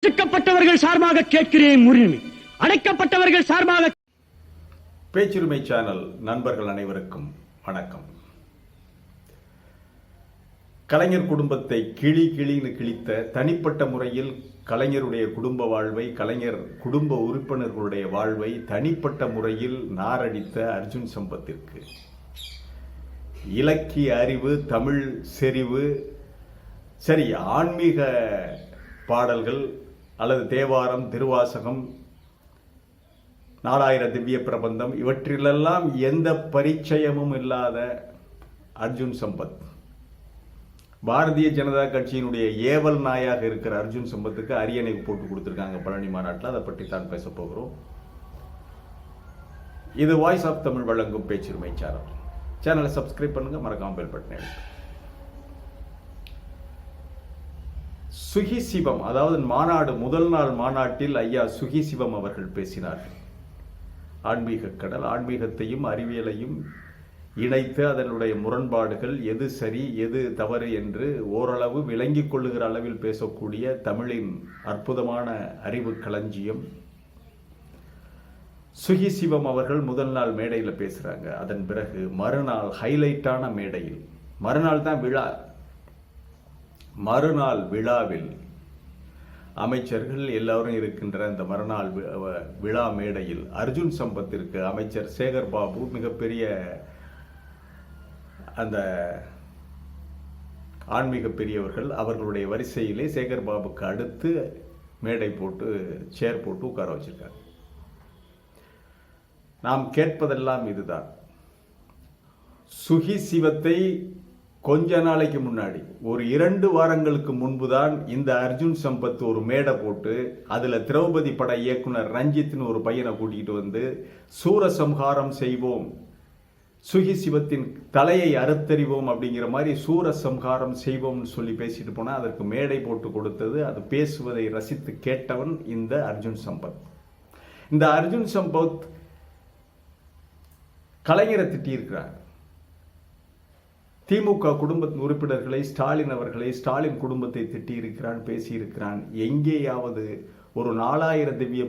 அடக்கப்பட்டவர்கள் சார்பாக கேட்கிறேன் உரிமை. அடைக்கப்பட்டவர்கள் சார்பாக. பேச்சுரிமை சேனல் நண்பர்கள் அனைவருக்கும் வணக்கம். கலைஞர் குடும்பத்தை கிளின்னு கிழித்த தனிப்பட்ட முறையில் கலைஞருடைய குடும்ப வாழ்வை, கலைஞர் குடும்ப உறுப்பினர்களுடைய வாழ்வை தனிப்பட்ட முறையில் நாரடித்த அர்ஜுன் சம்பத்திற்கு இலக்கிய அறிவு, தமிழ் செறிவு, சரி, ஆன்மீக பாடல்கள் அல்லது தேவாரம், திருவாசகம், 4000 திவ்ய பிரபந்தம் இவற்றிலெல்லாம் எந்த பரிச்சயமும் இல்லாத அர்ஜுன் சம்பத், பாரதிய ஜனதா கட்சியினுடைய ஏவல் நாயாக இருக்கிற அர்ஜுன் சம்பத்துக்கு அரியணை போட்டு கொடுத்திருக்காங்க பழனி மாநாட்டில். அதை பற்றி தான் பேச போகிறோம். இது வாய்ஸ் ஆஃப் தமிழ் வழங்கும் பேச்சுரிமை சேனலை சப்ஸ்கிரைப் பண்ணுங்க, மறக்காம பெல் பட்டனை அழுத்துங்க. சுகி சிவம், அதாவது முதல் நாள் மாநாட்டில் ஐயா சுகி சிவம் அவர்கள் பேசினார்கள். ஆன்மீக கடல், ஆன்மீகத்தையும் அறிவியலையும் இணைத்து அதனுடைய முரண்பாடுகள், எது சரி எது தவறு என்று ஓரளவு விளங்கிக் கொள்ளுகிற அளவில் பேசக்கூடிய தமிழின் அற்புதமான அறிவு களஞ்சியம் சுகி சிவம் அவர்கள் முதல் நாள் மேடையில் பேசுறாங்க. அதன் பிறகு மறுநாள் ஹைலைட்டான மேடையில், மறுநாள் தான் விழா, மறுநாள் விழாவில் அமைச்சர்கள் எல்லாரும் இருக்கின்ற அந்த மறுநாள் விழா மேடையில் அர்ஜுன் சம்பத்திற்கு அமைச்சர் சேகர் பாபு, மிகப்பெரிய அந்த ஆன்மீக பெரியவர்கள், அவர்களுடைய வரிசையிலே சேகர் பாபுக்கு அடுத்து மேடை போட்டு சேர் போட்டு உட்கார வச்சிருக்காங்க. நாம் கேட்பதெல்லாம் இதுதான். சுகி சிவத்தை கொஞ்ச நாளைக்கு முன்னாடி, ஒரு 2 வாரங்களுக்கு முன்புதான் இந்த அர்ஜுன் சம்பத் ஒரு மேடை போட்டு அதுல திரௌபதி பட இயக்குனர் ரஞ்சித்னு ஒரு பையனை கூட்டிகிட்டு வந்து சூரசம்ஹாரம் செய்வோம், சுகி சிவத்தின் தலையை அறுத்தறிவோம் அப்படிங்கிற மாதிரி சூரசம்ஹாரம் செய்வோம்னு சொல்லி பேசிட்டு போனா அதற்கு மேடை போட்டு கொடுத்தது, அது பேசுவதை ரசித்து கேட்டவன் இந்த அர்ஜுன் சம்பத். இந்த அர்ஜுன் சம்பத் கலைஞரை திட்டியிருக்கிறார். திமுக குடும்ப உறுப்பினர்களை, ஸ்டாலின் அவர்களை, ஸ்டாலின் குடும்பத்தை திட்டியிருக்கிறான், பேசியிருக்கிறான். எங்கேயாவது ஒரு 4000 திவ்ய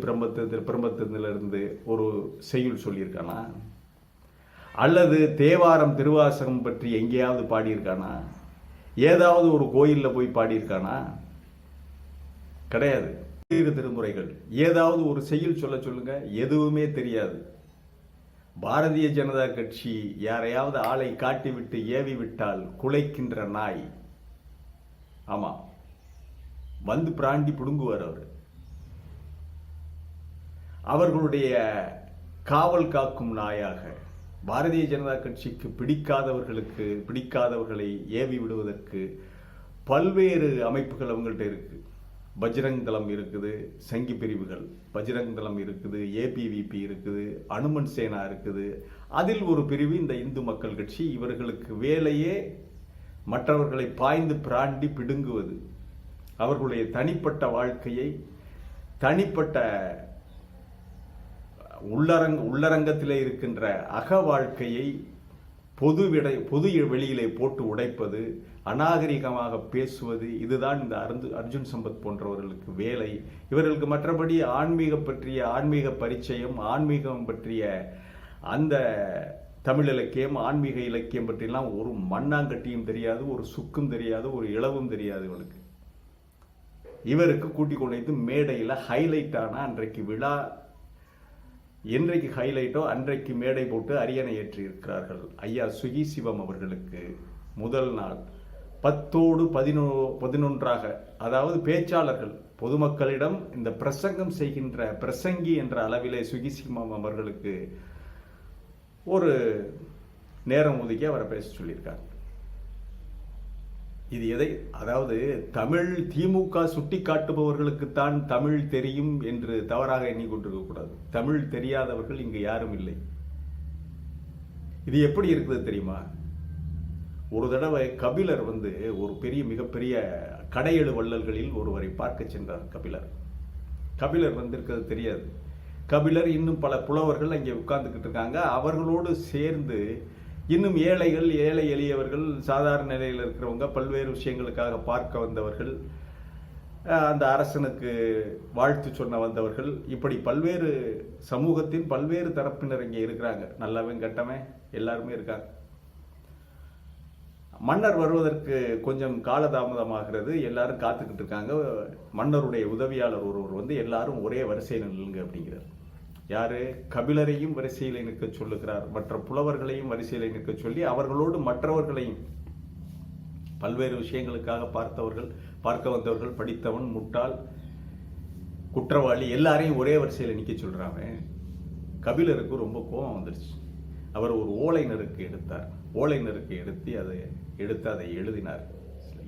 பிரபந்தத்திலிருந்து ஒரு செய்யுள் சொல்லியிருக்கானா? அல்லது தேவாரம், திருவாசகம் பற்றி எங்கேயாவது பாடியிருக்கானா? ஏதாவது ஒரு கோயிலில் போய் பாடியிருக்கானா? கிடையாது. திருமுறைகள் ஏதாவது ஒரு செய்யுள் சொல்லுங்க, எதுவுமே தெரியாது. பாரதிய ஜனதா கட்சி யாரையாவது ஆளை காட்டிவிட்டு ஏவி விட்டால் குலைக்கின்ற நாய். ஆமா, வந்து பிராண்டி புடுங்குவார் அவர். அவர்களுடைய காவல் காக்கும் நாயாக பாரதிய ஜனதா கட்சிக்கு பிடிக்காதவர்களை ஏவி விடுவதற்கு பல்வேறு அமைப்புகள் அவங்கள்ட்ட இருக்கு. பஜ்ரங் தளம் இருக்குது, சங்கி பிரிவுகள், பஜ்ரங் தளம் இருக்குது, ஏபிவிபி இருக்குது, அனுமன் சேனா இருக்குது. அதில் ஒரு பிரிவு இந்த இந்து மக்கள் கட்சி. இவர்களுக்கு வேலையே மற்றவர்களை பாய்ந்து பிராண்டி பிடுங்குவது. அவர்களுடைய தனிப்பட்ட வாழ்க்கையை, தனிப்பட்ட உள்ளரங்கத்திலே இருக்கின்ற அக வாழ்க்கையை பொது வெளியிலே போட்டு உடைப்பது, அநாகரிகமாக பேசுவது, இதுதான் இந்த அர்ஜுன் சம்பத் போன்றவர்களுக்கு வேலை. இவர்களுக்கு மற்றபடி ஆன்மீக பரிச்சயம், ஆன்மீகம் பற்றிய அந்த தமிழ் இலக்கியம், ஆன்மீக இலக்கியம் பற்றியெல்லாம் ஒரு மண்ணாங்கட்டியும் தெரியாது, ஒரு சுக்கும் தெரியாது, ஒரு இளவும் தெரியாது. இவருக்கு கூட்டிக் கொண்டு மேடையில் ஹைலைட்டான அன்றைக்கு விழா, என்றைக்கு ஹைலைட்டோ அன்றைக்கு மேடை போட்டு அரியணை ஏற்றி இருக்கிறார்கள். ஐயா சுகி சிவம் அவர்களுக்கு முதல் நாள் 10ஓடு 11ஆக, அதாவது பேச்சாளர்கள், பொதுமக்களிடம் இந்த பிரசங்கம் செய்கின்ற பிரசங்கி என்ற அளவிலே சுகி சிவம் அவர்களுக்கு ஒரு நேரம் ஒதுக்கி அவரை பேச சொல்லியிருக்காங்க. இது எதை, அதாவது தமிழ் திமுக சுட்டி காட்டுபவர்களுக்குத்தான் தமிழ் தெரியும் என்று தவறாக எண்ணிக்கொண்டிருக்க கூடாது. தமிழ் தெரியாதவர்கள் இங்கு யாரும் இல்லை. இது எப்படி இருக்குது தெரியுமா? ஒரு தடவை கபிலர் ஒரு மிகப்பெரிய கடையெழு வள்ளல்களில் ஒருவரை பார்க்க சென்றார். கபிலர் இருக்கிறது தெரியாது. கபிலர் இன்னும் பல புலவர்கள் அங்கே உட்கார்ந்துக்கிட்டு இருக்காங்க. அவர்களோடு சேர்ந்து இன்னும் ஏழை எளியவர்கள், சாதாரண நிலையில் இருக்கிறவங்க, பல்வேறு விஷயங்களுக்காக பார்க்க வந்தவர்கள், அந்த அரசனுக்கு வாழ்த்து சொன்ன வந்தவர்கள், இப்படி பல்வேறு சமூகத்தின் பல்வேறு தரப்பினர் இங்கே இருக்கிறாங்க. நல்லவன் கெட்டவன் எல்லாருமே இருக்காங்க. மன்னர் வருவதற்கு கொஞ்சம் காலதாமதமாகிறது. எல்லாரும் காத்துக்கிட்டு இருக்காங்க. மன்னருடைய உதவியாளர் ஒருவர் வந்து எல்லாரும் ஒரே வரிசையில் நில்லுங்க அப்படிங்கிறார். யாரு? கபிலரையும் வரிசையில் நிற்க சொல்லுகிறார். மற்ற புலவர்களையும் வரிசையில் நிற்க சொல்லி அவர்களோடு மற்றவர்களையும், பல்வேறு விஷயங்களுக்காக பார்க்க வந்தவர்கள், படித்தவன், முட்டாள், குற்றவாளி எல்லாரையும் ஒரே வரிசையில் நிற்க சொல்றாங்க. கபிலருக்கு ரொம்ப கோபம் வந்துருச்சு. அவர் ஒரு ஓலை நறுக்கு எடுத்தார். ஓலை நறுக்கு எடுத்து அதை எழுதினார்.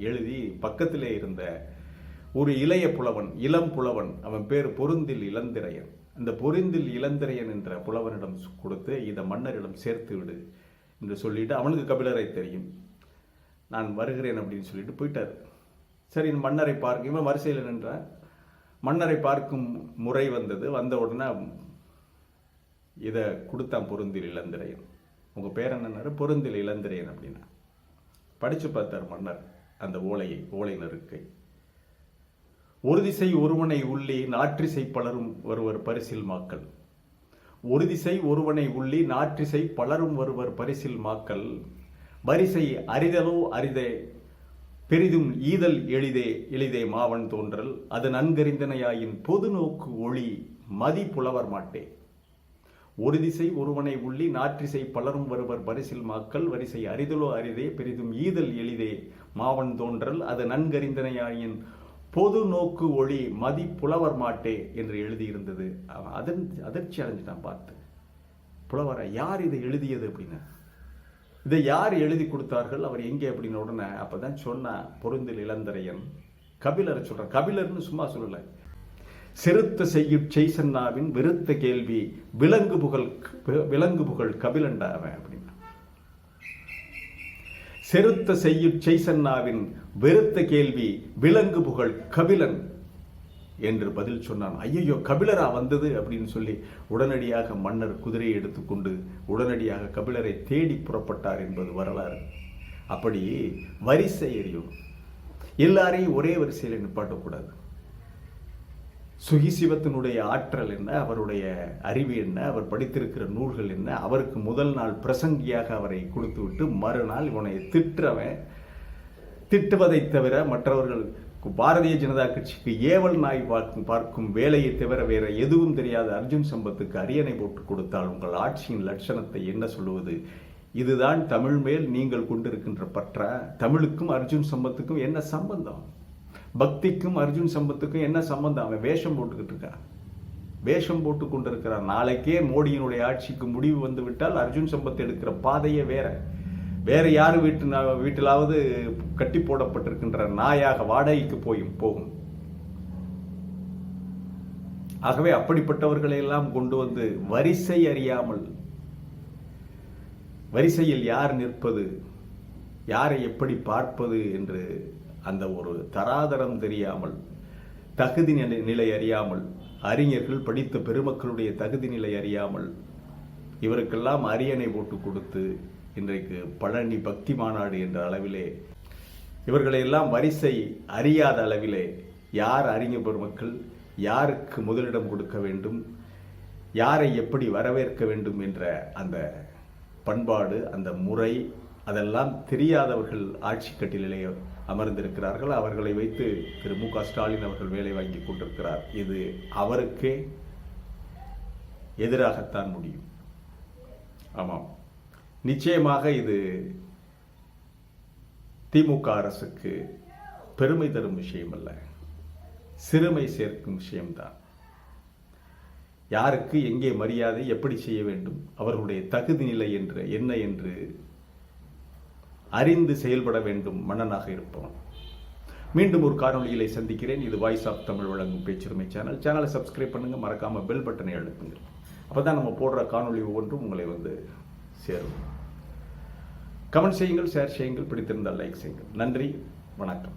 எழுதி பக்கத்திலே இருந்த ஒரு இளைய புலவன், இளம் புலவன், அவன் பேர் பொருந்தில் இளந்திரையன். அந்த பொருந்தில் இளந்திரையன் என்ற புலவனிடம் கொடுத்து இதை மன்னரிடம் சேர்த்து விடு என்று சொல்லிட்டு, அவனுக்கு கபிலரை தெரியும், நான் வருகிறேன் அப்படின்னு சொல்லிட்டு போயிட்டார். சரி, மன்னரை பார்க்க இவன் வரிசையில் நின்றார். மன்னரை பார்க்கும் முறை வந்த உடனே இதை கொடுத்தான் பொருந்தில் இளந்திரையன். உங்க பேர் என்னன்னாரு? பொருந்தில் இளந்திரையன் அப்படின்னா. படிச்சு பார்த்தார் மன்னர் அந்த ஓலை நறுக்கை. ஒரு திசை ஒருவனை உள்ளி நாற்றிசை பலரும் வருவர் பரிசில் மாக்கள். ஒரு திசை ஒருவனை உள்ளி நாற்றிசை பலரும் வருவர் பரிசில் மாக்கள். வரிசை அரிதலோ அரிதே பெரிதும் ஈதல் எளிதே மாவன் தோன்றல். அது நன்கறிந்தனையாயின் பொது நோக்கு ஒளி மதி புலவர் மாட்டே. ஒரு திசை ஒருவனை உள்ளி நாற்றிசை பலரும் வருவர் பரிசில் மாக்கள். வரிசை அரிதலோ அரிதே பெரிதும் ஈதல் எளிதே மாவன் தோன்றல். அது நன்கறிந்தனையாயின் பொது நோக்கு ஒளி மதி புலவர் மாட்டே என்று எழுதியிருந்தது. அதிர்ச்சி அடைஞ்சிட்டான் பார்த்து. புலவரை யார் இதை எழுதியது அப்படின்னு, இதை யார் எழுதி கொடுத்தார்கள், அவர் எங்கே அப்படின்னு உடனே அப்பதான் சொன்ன பொருந்தில் இளந்திரையன் கபிலரை சொல்றான். கபிலர்னு சும்மா சொல்லலை, செருத்த செய்யுட் செய்சன்னாவின் வெறுத்த கேள்வி விலங்கு புகழ் கபிலண்டாவன் அப்படின்னா. செருத்த செய்யுட் செய்சன்னாவின் வெறுத்த கேள்வி விலங்கு புகழ் கபிலன் என்று பதில் சொன்னான். ஐயோ, கபிலரா வந்தது அப்படின்னு சொல்லி உடனடியாக மன்னர் குதிரையை எடுத்துக்கொண்டு உடனடியாக கபிலரை தேடி புறப்பட்டார் என்பது வரலாறு. அப்படி வரிசை எறியும், எல்லாரையும் ஒரே வரிசையில் நிப்பாட்டக்கூடாது. சுகிசிவத்தினுடைய ஆற்றல் என்ன, அவருடைய அறிவு என்ன, அவர் படித்திருக்கிற நூல்கள் என்ன, அவருக்கு முதல் நாள் பிரசங்கியாக அவரை கொடுத்து விட்டு மறுநாள் இவனை திட்டுவதை தவிர மற்றவர்கள் பாரதிய ஜனதா கட்சிக்கு ஏவல் நாய் பார்க்கும் வேலையை தவிர வேற எதுவும் தெரியாத அர்ஜுன் சம்பத்துக்கு அரியணை போட்டு கொடுத்தால் உங்கள் ஆட்சியின் லட்சணத்தை என்ன சொல்லுவது? இதுதான் தமிழ் மேல் நீங்கள் கொண்டிருக்கின்ற பற்ற. தமிழுக்கும் அர்ஜுன் சம்பத்துக்கும் என்ன சம்பந்தம்? பக்திக்கும் அர்ஜுன் சம்பத்துக்கும் என்ன சம்பந்தம்? அவன் வேஷம் போட்டுக்கிட்டு இருக்கான், வேஷம் போட்டு கொண்டிருக்கிறான். நாளைக்கே மோடியினுடைய ஆட்சிக்கு முடிவு வந்து விட்டால் அர்ஜுன் சம்பத் எடுக்கிற பாதையே வேற யாரு வீட்டிலாவது கட்டி போடப்பட்டிருக்கின்ற நாயாக வாடகைக்கு போகும். ஆகவே அப்படிப்பட்டவர்களை எல்லாம் கொண்டு வந்து வரிசை அறியாமல், வரிசையில் யார் நிற்பது, யாரை எப்படி பார்ப்பது என்று அந்த ஒரு தராதரம் தெரியாமல், தகுதி நிலை அறியாமல், அறிஞர்கள் படித்த பெருமக்களுடைய தகுதி நிலை அறியாமல் இவருக்கெல்லாம் அரியணை போட்டு கொடுத்து இன்றைக்கு பழனி பக்தி மாநாடு என்ற அளவிலே இவர்களையெல்லாம் வரிசை அறியாத அளவிலே யார் அறிஞர் பெருமக்கள், யாருக்கு முதலிடம் கொடுக்க வேண்டும், யாரை எப்படி வரவேற்க வேண்டும் என்ற அந்த பண்பாடு, அந்த முறை, அதெல்லாம் தெரியாதவர்கள் ஆட்சி கட்டிலே அமர்ந்திருக்கிறார்கள். அவர்களை வைத்து திரு மு க ஸ்டாலின் அவர்கள் வேலை வாங்கி கொண்டிருக்கிறார். இது அவருக்கே எதிராகத்தான் முடியும். ஆமாம், நிச்சயமாக இது திமுக அரசுக்கு பெருமை தரும் விஷயம் அல்ல, சிறுமை சேர்க்கும் விஷயம்தான். யாருக்கு எங்கே மரியாதை, எப்படி செய்ய வேண்டும், அவர்களுடைய தகுதி நிலை என்ன என்று அறிந்து செயல்பட வேண்டும் மன்னனாக இருப்பவன். மீண்டும் ஒரு காணொலியிலே சந்திக்கிறேன். இது வாய்ஸ் ஆஃப் தமிழ் வழங்கும் பேச்சுரிமை சேனலை சப்ஸ்கிரைப் பண்ணுங்க, மறக்காம பெல் பட்டனை அழுத்துங்க. அப்பதான் நம்ம போடுற காணொலி ஒவ்வொன்றும் உங்களை வந்து சேரும். கமெண்ட் செய்யுங்கள், ஷேர் செய்யுங்கள், பிடித்திருந்தால் லைக் செய்யுங்கள். நன்றி, வணக்கம்.